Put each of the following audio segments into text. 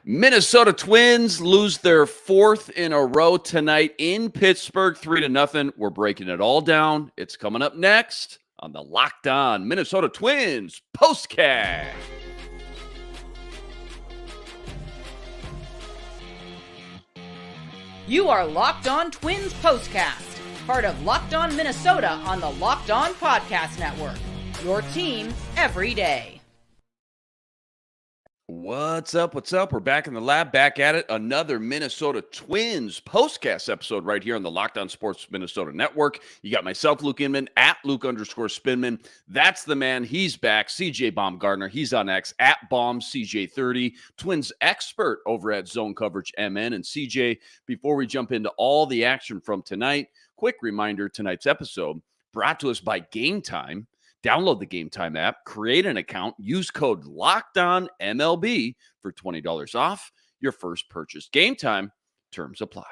Minnesota Twins lose their fourth in a row tonight in Pittsburgh, 3-0. We're breaking it all down. It's coming up next on the Locked On Minnesota Twins POSTCAST. You are Locked On Twins POSTCAST, part of Locked On Minnesota on the Locked On Podcast Network. Your team every day. What's up? We're back in the lab, back at it. Another Minnesota Twins POSTCAST episode right here on the Locked On Sports Minnesota Network. You got myself, Luke Inman, at Luke_Spinman. That's the man. He's back. C.J. Baumgartner. He's on X, at BaumCJ30. Twins expert over at Zone Coverage MN. And C.J., before we jump into all the action from tonight, quick reminder, tonight's episode brought to us by Game Time. Download the Game Time app, create an account, use code LOCKEDONMLB for $20 off your first purchase. Game Time, terms apply.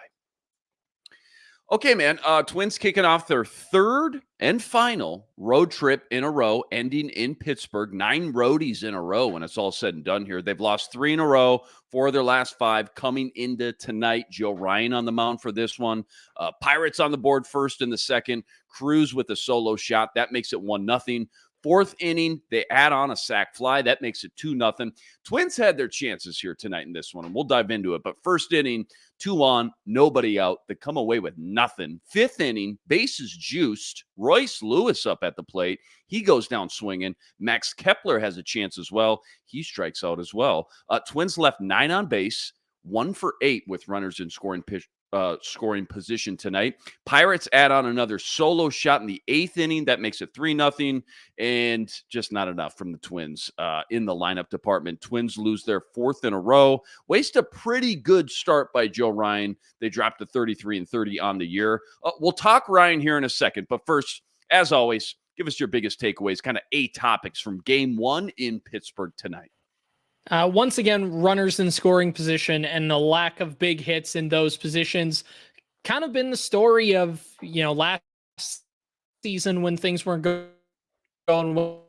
Okay, man, Twins kicking off their third and final road trip in a row, ending in Pittsburgh. 9 roadies in a row when it's all said and done here. They've lost 3 in a row, 4 of their last 5 coming into tonight. Joe Ryan on the mound for this one. Pirates on the board first in the second. Cruz with a solo shot. That makes it 1-0. Fourth inning, they add on a sac fly. That makes it 2-0. Twins had their chances here tonight in this one, and we'll dive into it. But first inning, 2 on, nobody out. They come away with nothing. Fifth inning, bases juiced. Royce Lewis up at the plate. He goes down swinging. Max Kepler has a chance as well. He strikes out as well. Twins left 9 on base, 1 for 8 with runners in scoring position tonight. Pirates add on another solo shot in the 8th inning. That makes it 3-0, and just not enough from the Twins in the lineup department. Twins lose their 4th in a row. Waste a pretty good start by Joe Ryan. They dropped to 33-30 on the year. We'll talk Ryan here in a second, but first, as always, give us your biggest takeaways, kind of 8 topics from Game 1 in Pittsburgh tonight. Once again, runners in scoring position and the lack of big hits in those positions kind of been the story of, last season when things weren't going well.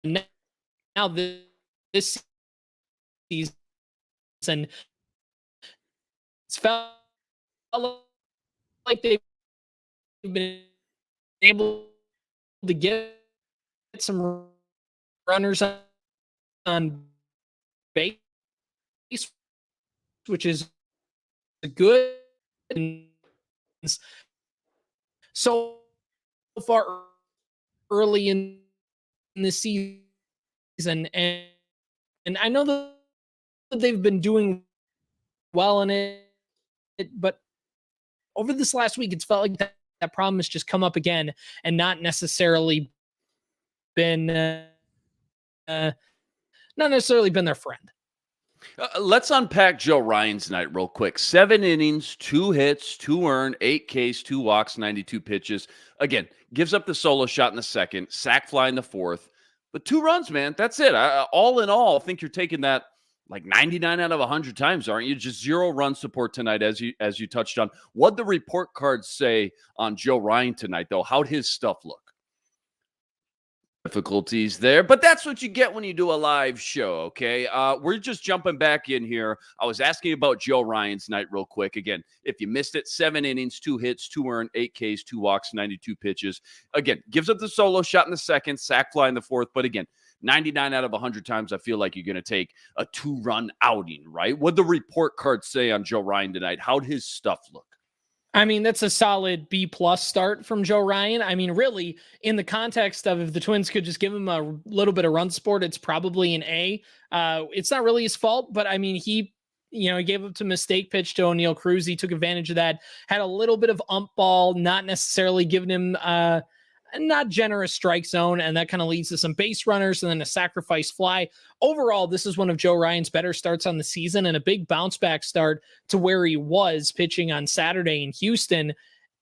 And now this season, it's felt like they've been able to get some runners on base, which is good. So far early in the season, and I know that they've been doing well in it, but over this last week, it's felt like that problem has just come up again and not necessarily been not necessarily been their friend. Let's unpack Joe Ryan's night real quick. 7 innings, 2 hits, 2 earned, 8 Ks, 2 walks, 92 pitches. Again, gives up the solo shot in the second, sac fly in the 4th, but 2 runs, man. That's it. All in all, I think you're taking that like 99 out of 100 times, aren't you? Just 0 run support tonight, as you touched on. What'd the report cards say on Joe Ryan tonight, though? How'd his stuff look? Difficulties there, but that's what you get when you do a live show, okay? We're just jumping back in here. I was asking about Joe Ryan's night real quick. Again, if you missed it, 7 innings, 2 hits, 2 earned, 8 Ks, 2 walks, 92 pitches. Again, gives up the solo shot in the second, sac fly in the 4th, but again, 99 out of 100 times, I feel like you're going to take a 2-run outing, right? What'd the report card say on Joe Ryan tonight? How'd his stuff look? I mean, that's a solid B+ start from Joe Ryan. I mean, really, in the context of if the Twins could just give him a little bit of run support, it's probably an A. It's not really his fault, but I mean, he gave up to mistake pitch to O'Neal Cruz. He took advantage of that, had a little bit of ump ball, not necessarily giving him not generous strike zone, and that kind of leads to some base runners and then a sacrifice fly. Overall, this is one of Joe Ryan's better starts on the season and a big bounce back start to where he was pitching on Saturday in Houston.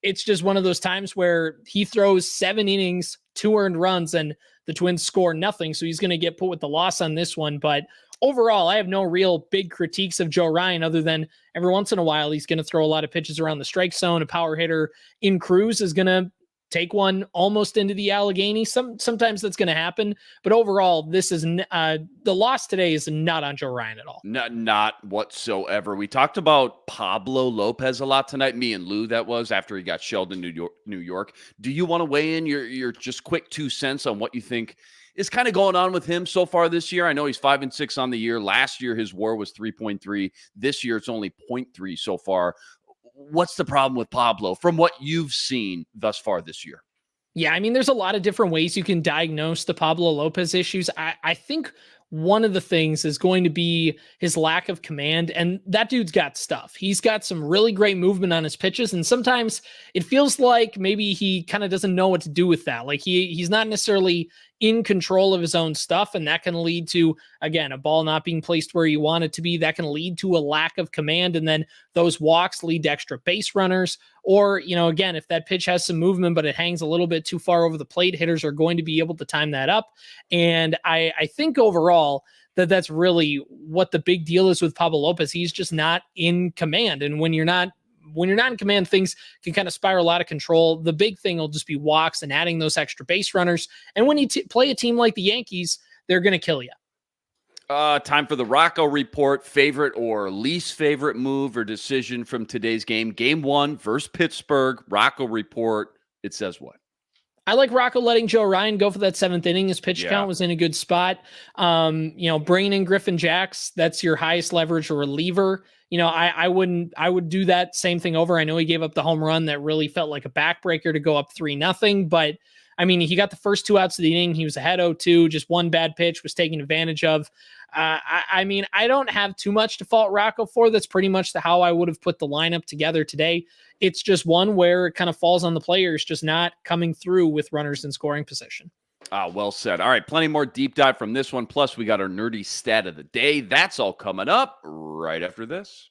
It's just one of those times where he throws 7 innings, 2 earned runs, and the Twins score nothing. So he's going to get put with the loss on this one. But overall, I have no real big critiques of Joe Ryan other than every once in a while, he's going to throw a lot of pitches around the strike zone. A power hitter in Cruz is going to take one almost into the Allegheny. Sometimes that's going to happen, but overall, this is the loss today is not on Joe Ryan at all. Not whatsoever. We talked about Pablo Lopez a lot tonight. Me and Lou, that was after he got shelled in New York. Do you want to weigh in your just quick 2 cents on what you think is kind of going on with him so far this year? I know he's 5-6 on the year. Last year, his WAR was 3.3. This year, it's only 0.3 so far. What's the problem with Pablo from what you've seen thus far this year? Yeah, I mean, there's a lot of different ways you can diagnose the Pablo Lopez issues. I think one of the things is going to be his lack of command, and that dude's got stuff. He's got some really great movement on his pitches, and sometimes it feels like maybe he kind of doesn't know what to do with that. Like he's not necessarily in control of his own stuff, and that can lead to, again, a ball not being placed where you want it to be. That can lead to a lack of command, and then those walks lead to extra base runners. Or, again, if that pitch has some movement, but it hangs a little bit too far over the plate, hitters are going to be able to time that up. And I think overall that's really what the big deal is with Pablo Lopez. He's just not in command. And when you're not in command, things can kind of spiral out of control. The big thing will just be walks and adding those extra base runners. And when you play a team like the Yankees, they're going to kill you. Time for the Rocco report. Favorite or least favorite move or decision from today's game? Game 1 versus Pittsburgh. Rocco report. It says what? I like Rocco letting Joe Ryan go for that 7th inning. His pitch count was in a good spot. Bringing in Griffin Jacks, that's your highest leverage reliever. I would do that same thing over. I know he gave up the home run that really felt like a backbreaker to go up 3-0, but I mean, he got the first 2 outs of the inning. He was ahead 0-2, just one bad pitch was taken advantage of. I don't have too much to fault Rocco for. That's pretty much how I would have put the lineup together today. It's just one where it kind of falls on the players just not coming through with runners in scoring position. Well said. All right, plenty more deep dive from this one. Plus, we got our nerdy stat of the day. That's all coming up right after this.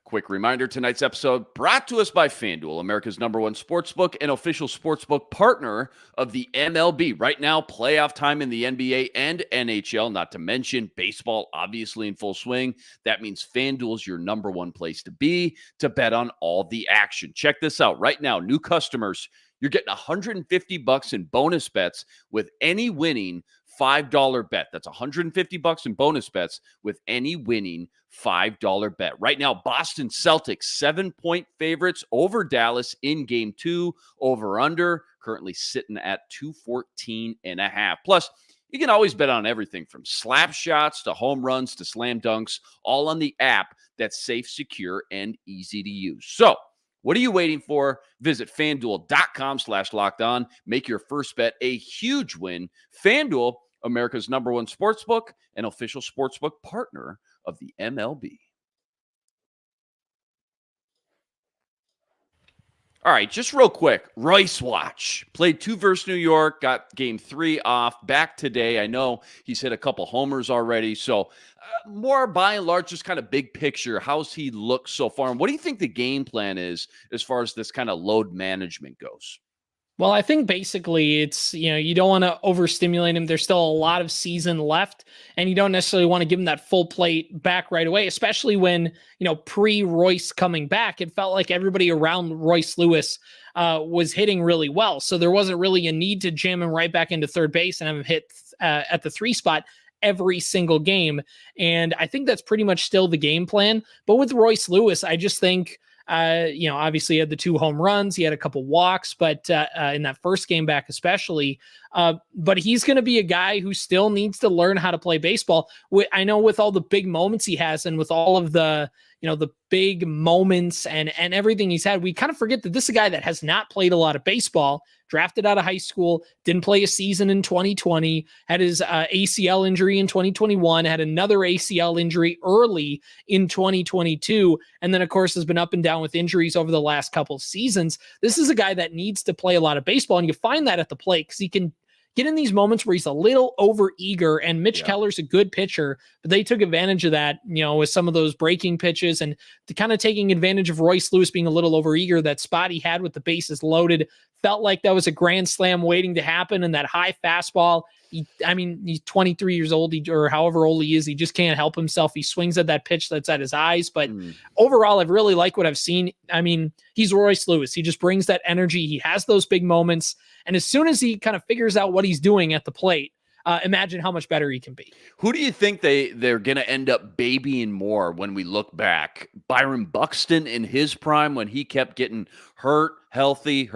Quick reminder, tonight's episode brought to us by FanDuel, America's #1 sportsbook and official sportsbook partner of the MLB. Right now, playoff time in the NBA and NHL, not to mention baseball, obviously in full swing. That means FanDuel's your #1 place to be to bet on all the action. Check this out. Right now, new customers, you're getting $150 in bonus bets with any winning $5 bet. That's $150 in bonus bets with any winning $5 bet. Right now, Boston Celtics 7-point favorites over Dallas in game 2. Over under currently sitting at 214.5. Plus, you can always bet on everything from slap shots to home runs to slam dunks, all on the app that's safe, secure, and easy to use. So, what are you waiting for? Visit FanDuel.com/lockedon. Make your first bet a huge win. FanDuel, America's #1 sportsbook and official sportsbook partner of the MLB. All right, just real quick, Royce Watch played 2 versus New York, got game 3 off, back today. I know he's hit a couple homers already, so more by and large, just kind of big picture, how's he looked so far? And what do you think the game plan is as far as this kind of load management goes? Well, I think basically it's, you don't want to overstimulate him. There's still a lot of season left, and you don't necessarily want to give him that full plate back right away, especially when, pre-Royce coming back, it felt like everybody around Royce Lewis was hitting really well. So there wasn't really a need to jam him right back into third base and have him hit at the 3 spot every single game. And I think that's pretty much still the game plan. But with Royce Lewis, I just think, obviously he had the 2 home runs, he had a couple walks, but in that first game back especially, but he's going to be a guy who still needs to learn how to play baseball. I know with all the big moments he has and with all of the big moments and everything he's had, we kind of forget that this is a guy that has not played a lot of baseball, drafted out of high school, didn't play a season in 2020, had his ACL injury in 2021, had another ACL injury early in 2022, and then, of course, has been up and down with injuries over the last couple of seasons. This is a guy that needs to play a lot of baseball, and you find that at the plate because he can get in these moments where he's a little over eager, and Mitch Keller's a good pitcher, but they took advantage of that, with some of those breaking pitches and to kind of taking advantage of Royce Lewis being a little over eager. That spot he had with the bases loaded felt like that was a grand slam waiting to happen, and that high fastball. He's 23 years old, or however old he is. He just can't help himself. He swings at that pitch that's at his eyes. But overall, I've really liked what I've seen. I mean, he's Royce Lewis. He just brings that energy. He has those big moments. And as soon as he kind of figures out what he's doing at the plate, imagine how much better he can be. Who do you think they're going to end up babying more when we look back? Byron Buxton in his prime when he kept getting hurt, healthy,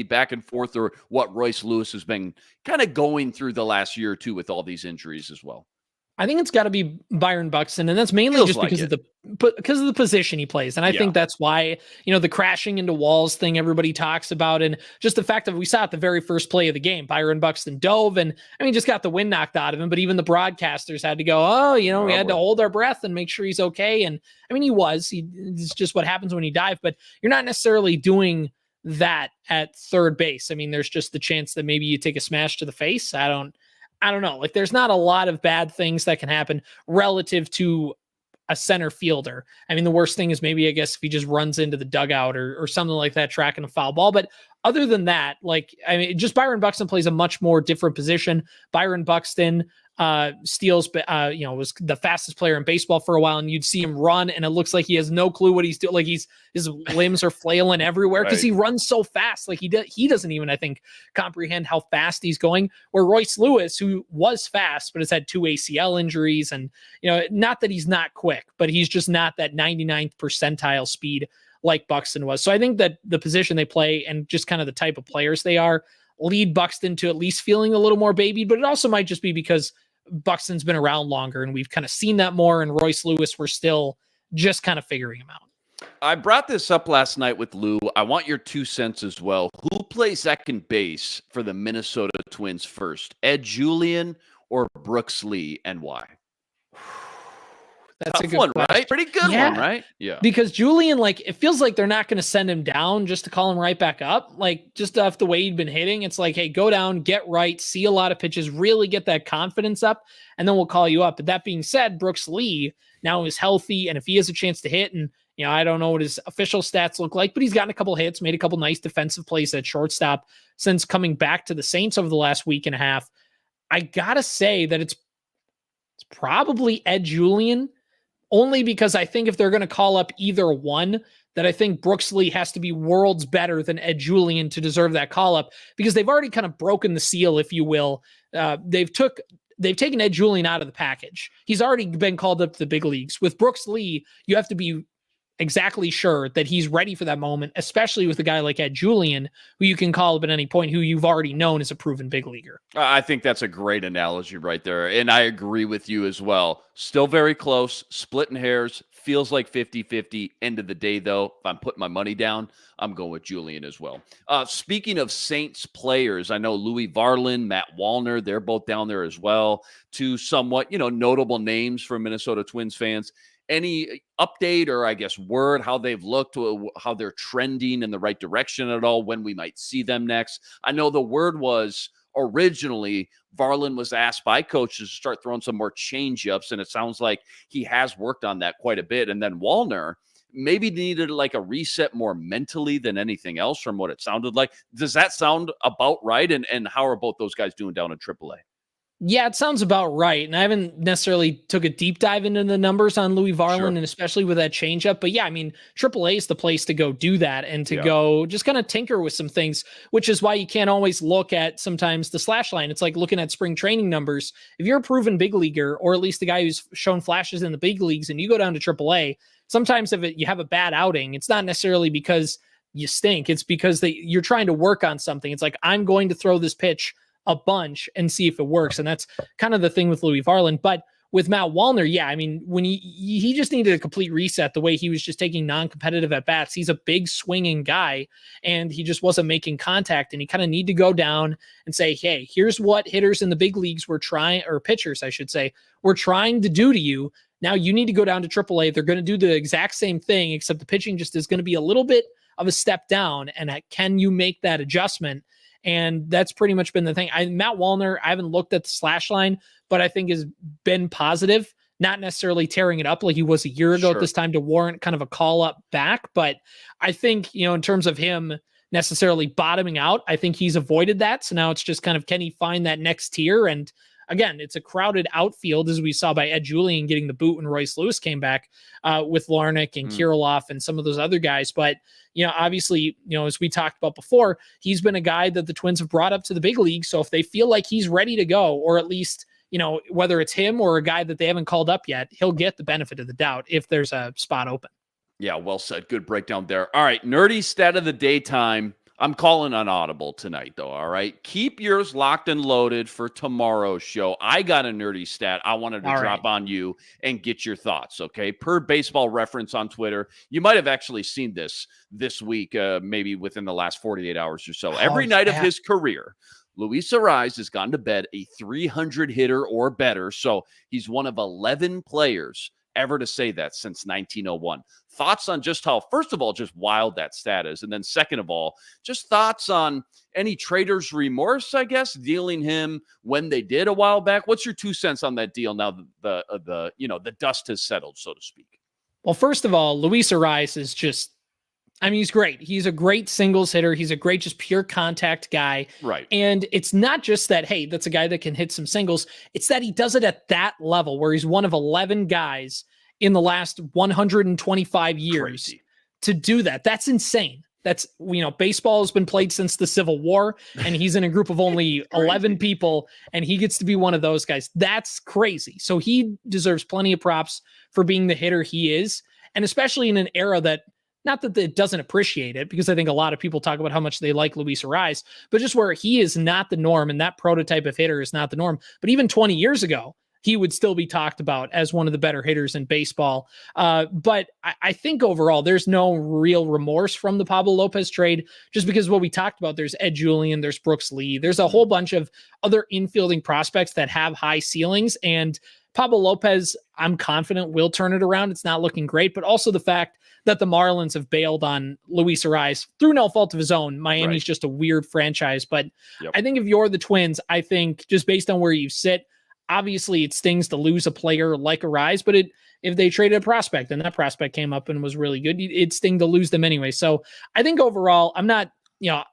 back and forth, or what Royce Lewis has been kind of going through the last year or two with all these injuries as well? I think it's got to be Byron Buxton, and that's mainly just because of the position he plays. And I think that's why, the crashing into walls thing everybody talks about, and just the fact that we saw at the very first play of the game, Byron Buxton dove and just got the wind knocked out of him. But even the broadcasters had to go, we had to hold our breath and make sure he's okay. And he was. It's just what happens when you dive, but you're not necessarily doing that at third base. There's just the chance that maybe you take a smash to the face. I don't know. Like, there's not a lot of bad things that can happen relative to a center fielder. The worst thing is maybe, I guess, if he just runs into the dugout or something like that, tracking a foul ball. But other than that, just Byron Buxton plays a much more different position. Byron Buxton steals, was the fastest player in baseball for a while, and you'd see him run, and it looks like he has no clue what he's doing. Like, his limbs are flailing everywhere because he runs so fast. Like, he doesn't even, I think, comprehend how fast he's going. Where Royce Lewis, who was fast but has had 2 ACL injuries, and not that he's not quick, but he's just not that 99th percentile speed like Buxton was. So I think that the position they play and just kind of the type of players they are lead Buxton to at least feeling a little more baby, but it also might just be because Buxton's been around longer and we've kind of seen that more, and Royce Lewis, we're still just kind of figuring him out. I brought this up last night with Lou. I want your 2 cents as well. Who plays second base for the Minnesota Twins first, Ed Julian or Brooks Lee, and why? That's tough a good one, question. right? Pretty good one, right? Yeah. Because Julian, it feels like they're not going to send him down just to call him right back up. Just off the way he'd been hitting, it's like, hey, go down, get right, see a lot of pitches, really get that confidence up, and then we'll call you up. But that being said, Brooks Lee now is healthy, and if he has a chance to hit, and I don't know what his official stats look like, but he's gotten a couple hits, made a couple nice defensive plays at shortstop since coming back to the Saints over the last week and a half. I gotta say that it's probably Ed Julian. Only because I think if they're going to call up either one, that I think Brooks Lee has to be worlds better than Ed Julian to deserve that call up, because they've already kind of broken the seal, if you will. They've taken Ed Julian out of the package. He's already been called up to the big leagues. With Brooks Lee, you have to be exactly sure that he's ready for that moment, especially with a guy like Ed Julian, who you can call up at any point, who you've already known is a proven big leaguer. I think that's a great analogy right there. And I agree with you as well. Still very close, splitting hairs, feels like 50-50. End of the day, though, if I'm putting my money down, I'm going with Julian as well. Speaking of Saints players, I know Louis Varland, Matt Wallner, they're both down there as well. 2 somewhat, notable names for Minnesota Twins fans. Any update or, I guess, word how they've looked, how they're trending in the right direction at all, when we might see them next? I know the word was originally Varland was asked by coaches to start throwing some more change-ups, and it sounds like he has worked on that quite a bit. And then Wallner maybe needed a reset more mentally than anything else from what it sounded like. Does that sound about right? And how are both those guys doing down in AAA? Yeah, it sounds about right. And I haven't necessarily took a deep dive into the numbers on Louis Varland, and especially with that changeup. But yeah, AAA is the place to go do that and to go just kind of tinker with some things, which is why you can't always look at sometimes the slash line. It's like looking at spring training numbers. If you're a proven big leaguer, or at least a guy who's shown flashes in the big leagues, and you go down to AAA, sometimes if you have a bad outing, it's not necessarily because you stink. It's because you're trying to work on something. It's like, I'm going to throw this pitch a bunch and see if it works. And that's kind of the thing with Louis Varland. But with Matt Wallner, when he just needed a complete reset, the way he was just taking non-competitive at bats. He's a big swinging guy, and he just wasn't making contact. And you kind of need to go down and say, hey, here's what hitters in the big leagues were trying, or pitchers, I should say, were trying to do to you. Now you need to go down to AAA. They're going to do the exact same thing, except the pitching just is going to be a little bit of a step down. And can you make that adjustment? And that's pretty much been the thing. Matt Wallner, I haven't looked at the slash line, but I think has been positive, not necessarily tearing it up like he was a year ago at this time to warrant kind of a call up back. But I think, in terms of him necessarily bottoming out. I think he's avoided that. So now it's just kind of, can he find that next tier? And again, it's a crowded outfield, as we saw by Ed Julian getting the boot when Royce Lewis came back with Larnach and Kirilloff and some of those other guys. But, obviously, as we talked about before, he's been a guy that the Twins have brought up to the big league. So if they feel like he's ready to go, or at least, whether it's him or a guy that they haven't called up yet, he'll get the benefit of the doubt if there's a spot open. Yeah, well said. Good breakdown there. All right, nerdy stat of the daytime. I'm calling on Audible tonight, though, all right? Keep yours locked and loaded for tomorrow's show. I got a nerdy stat I wanted to drop on you and get your thoughts, okay? Per Baseball Reference on Twitter, you might have actually seen this week, maybe within the last 48 hours or so. Every night of his career, Luis Arraez has gone to bed a 300 hitter or better, so he's one of 11 players ever to say that since 1901. Thoughts on just how, first of all, just wild that stat is, and then second of all, just thoughts on any trader's remorse, I guess, dealing him when they did a while back. What's your 2 cents on that deal now that the dust has settled, so to speak? Well, first of all, Luis Arraez is just, he's great. He's a great singles hitter. He's a great, just pure contact guy. Right. And it's not just that, hey, that's a guy that can hit some singles. It's that he does it at that level where he's one of 11 guys in the last 125 years to do that. That's insane. That's, baseball has been played since the Civil War, and he's in a group of only 11 people, and he gets to be one of those guys. That's crazy. So he deserves plenty of props for being the hitter he is. And especially in an era that, not that it doesn't appreciate it, because I think a lot of people talk about how much they like Luis Arraez, but just where he is not the norm, and that prototype of hitter is not the norm. But even 20 years ago, he would still be talked about as one of the better hitters in baseball. But I think overall, there's no real remorse from the Pablo Lopez trade, just because what we talked about, there's Ed Julian, there's Brooks Lee, there's a whole bunch of other infielding prospects that have high ceilings, and Pablo Lopez, I'm confident, will turn it around. It's not looking great, but also the fact that the Marlins have bailed on Luis Arraez through no fault of his own. Miami's just a weird franchise. But I think if you're the Twins, I think just based on where you sit, obviously it stings to lose a player like Arraez, but if they traded a prospect and that prospect came up and was really good, it'd sting to lose them anyway. So I think overall, I'm not,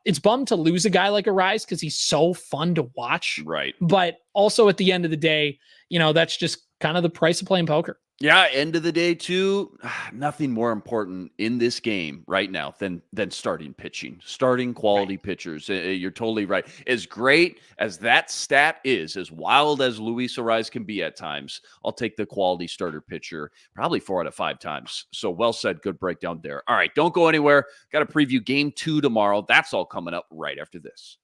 it's bummed to lose a guy like Arraez because he's so fun to watch. Right. But also at the end of the day, that's just kind of the price of playing poker. Yeah, end of the day, too, nothing more important in this game right now than starting pitching, starting quality pitchers. You're totally right. As great as that stat is, as wild as Luis Arraez can be at times, I'll take the quality starter pitcher probably 4 out of 5 times. So well said. Good breakdown there. All right, don't go anywhere. Got to preview Game 2 tomorrow. That's all coming up right after this.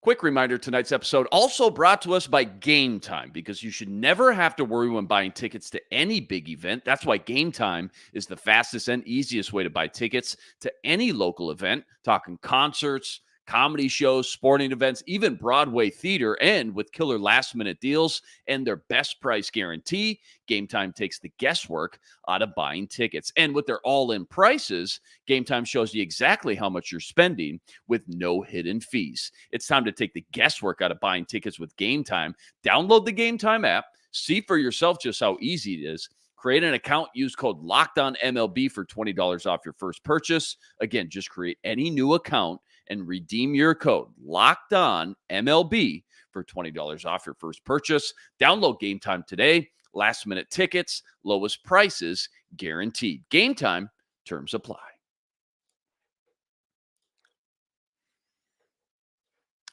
Quick reminder, tonight's episode also brought to us by Game Time, because you should never have to worry when buying tickets to any big event. That's why Game Time is the fastest and easiest way to buy tickets to any local event, talking concerts, comedy shows, sporting events, even Broadway theater. And with killer last-minute deals and their best price guarantee, Game Time takes the guesswork out of buying tickets. And with their all-in prices, Game Time shows you exactly how much you're spending with no hidden fees. It's time to take the guesswork out of buying tickets with Game Time. Download the Game Time app. See for yourself just how easy it is. Create an account. Use code LOCKEDONMLB for $20 off your first purchase. Again, just create any new account and redeem your code LOCKEDONMLB for $20 off your first purchase. Download Game Time today. Last minute tickets, lowest prices guaranteed. Game Time, terms apply.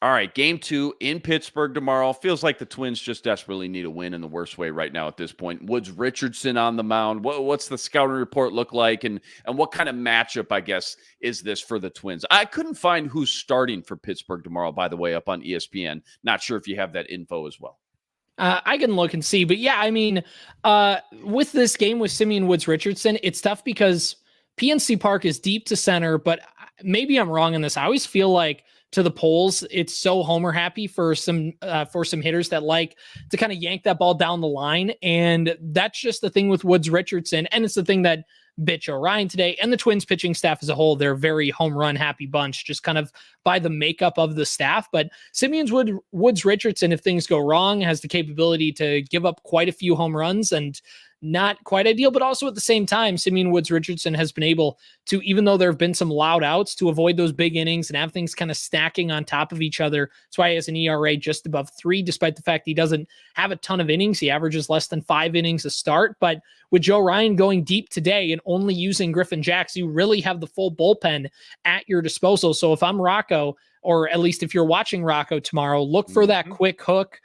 All right, Game 2 in Pittsburgh tomorrow. Feels like the Twins just desperately need a win in the worst way right now at this point. Woods Richardson on the mound. What's the scouting report look like? And what kind of matchup, I guess, is this for the Twins? I couldn't find who's starting for Pittsburgh tomorrow, by the way, up on ESPN. Not sure if you have that info as well. I can look and see. But yeah, with this game with Simeon Woods Richardson, it's tough because PNC Park is deep to center, but maybe I'm wrong in this. I always feel like to the poles, it's so homer happy for some hitters that like to kind of yank that ball down the line. And that's just the thing with Woods Richardson. And it's the thing that bit Joe Ryan today and the Twins pitching staff as a whole. They're a very home run happy bunch, just kind of by the makeup of the staff. But Simeon Woods Richardson, if things go wrong, has the capability to give up quite a few home runs. And not quite ideal, but also at the same time, Simeon Woods-Richardson has been able to, even though there have been some loud outs, to avoid those big innings and have things kind of stacking on top of each other. That's why he has an ERA just above 3, despite the fact he doesn't have a ton of innings. He averages less than 5 innings a start. But with Joe Ryan going deep today and only using Griffin Jacks, you really have the full bullpen at your disposal. So if I'm Rocco, or at least if you're watching Rocco tomorrow, look for that quick hook.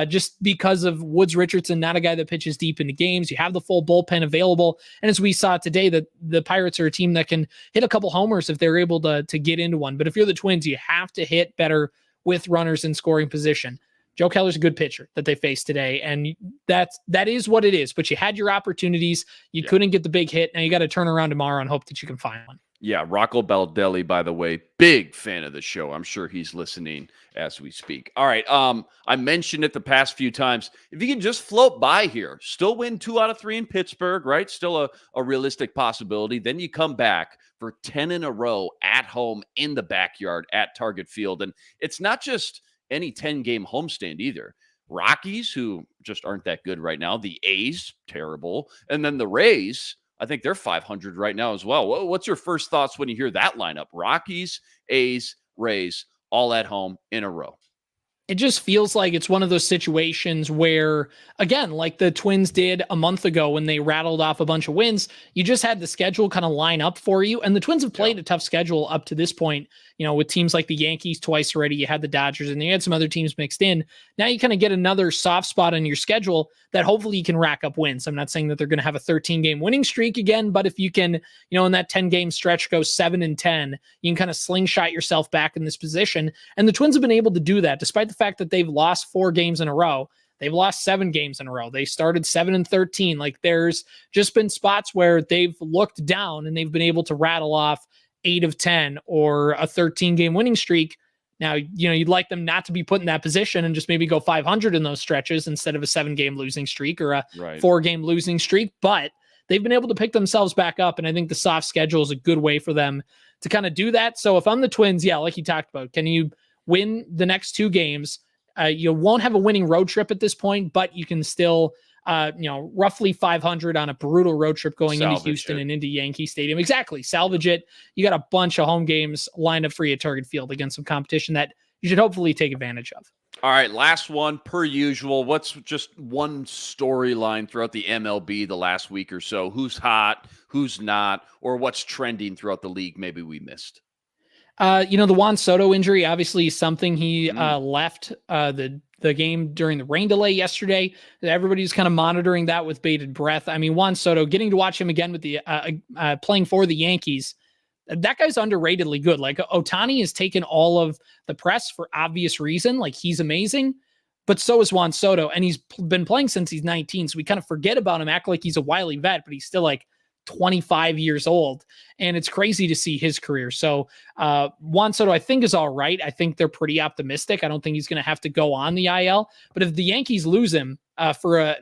Just because of Woods-Richardson, not a guy that pitches deep into games. You have the full bullpen available. And as we saw today, that the Pirates are a team that can hit a couple homers if they're able to get into one. But if you're the Twins, you have to hit better with runners in scoring position. Joe Keller's a good pitcher that they faced today, and that is what it is. But you had your opportunities. You couldn't get the big hit. Now you got to turn around tomorrow and hope that you can find one. Yeah, Rocco Baldelli, by the way, big fan of the show. I'm sure he's listening as we speak. All right, I mentioned it the past few times. If you can just float by here, still win 2 out of 3 in Pittsburgh, right? Still a realistic possibility. Then you come back for 10 in a row at home in the backyard at Target Field. And it's not just any 10-game homestand either. Rockies, who just aren't that good right now. The A's, terrible. And then the Rays, I think they're 500 right now as well. What's your first thoughts when you hear that lineup? Rockies, A's, Rays, all at home in a row. It just feels like it's one of those situations where, again, like the Twins did a month ago when they rattled off a bunch of wins, you just had the schedule kind of line up for you. And the Twins have played a tough schedule up to this point, with teams like the Yankees twice already. You had the Dodgers and you had some other teams mixed in. Now you kind of get another soft spot on your schedule that hopefully you can rack up wins. I'm not saying that they're going to have a 13-game winning streak again, but if you can, in that 10-game stretch go 7-10, you can kind of slingshot yourself back in this position. And the Twins have been able to do that despite the fact that they've lost 4 games in a row. They've lost 7 games in a row. They started 7-13. Like there's just been spots where they've looked down and they've been able to rattle off 8 of 10 or a 13-game winning streak. Now, you'd like them not to be put in that position and just maybe go 500 in those stretches instead of a 7-game losing streak or a 4-game losing streak. But they've been able to pick themselves back up. And I think the soft schedule is a good way for them to kind of do that. So if I'm the Twins, like you talked about, can you win the next 2 games? You won't have a winning road trip at this point, but you can still, roughly 500 on a brutal road trip going into Houston and into Yankee Stadium. Exactly. Salvage it. You got a bunch of home games lined up for you at Target Field against some competition that you should hopefully take advantage of. All right, last one per usual. What's just one storyline throughout the MLB the last week or so? Who's hot, who's not, or what's trending throughout the league maybe we missed? The Juan Soto injury, obviously something he left the game during the rain delay yesterday. Everybody's kind of monitoring that with bated breath. I mean, Juan Soto, getting to watch him again with the playing for the Yankees, that guy's underratedly good. Like Ohtani has taken all of the press for obvious reason. Like he's amazing, but so is Juan Soto. And he's been playing since he's 19. So we kind of forget about him, act like he's a wily vet, but he's still like 25 years old. And it's crazy to see his career. So Juan Soto, I think, is all right. I think they're pretty optimistic. I don't think he's going to have to go on the IL. But if the Yankees lose him for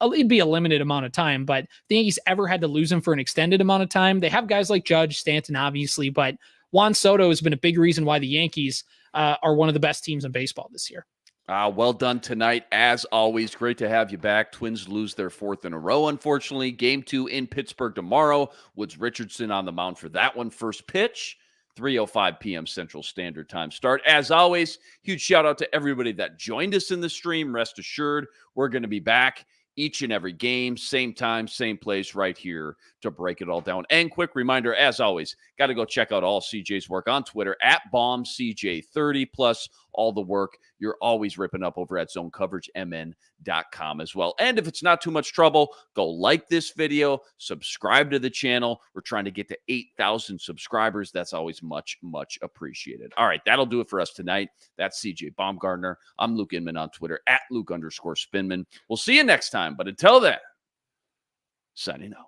it'd be a limited amount of time. But if the Yankees ever had to lose him for an extended amount of time, they have guys like Judge, Stanton, obviously. But Juan Soto has been a big reason why the Yankees are one of the best teams in baseball this year. Well done tonight. As always, great to have you back. Twins lose their 4th in a row, unfortunately. Game 2 in Pittsburgh tomorrow. Woods-Richardson on the mound for that one. First pitch, 3:05 p.m. Central Standard Time start. As always, huge shout out to everybody that joined us in the stream. Rest assured, we're going to be back each and every game, same time, same place, right here to break it all down. And quick reminder, as always, got to go check out all CJ's work on Twitter at BaumCJ30, plus all the work you're always ripping up over at ZoneCoverageMN.com as well. And if it's not too much trouble, go like this video, subscribe to the channel. We're trying to get to 8,000 subscribers. That's always much, much appreciated. All right, that'll do it for us tonight. That's CJ Baumgartner. I'm Luke Inman on Twitter at Luke_Spinman. We'll see you next time. But until then, signing out.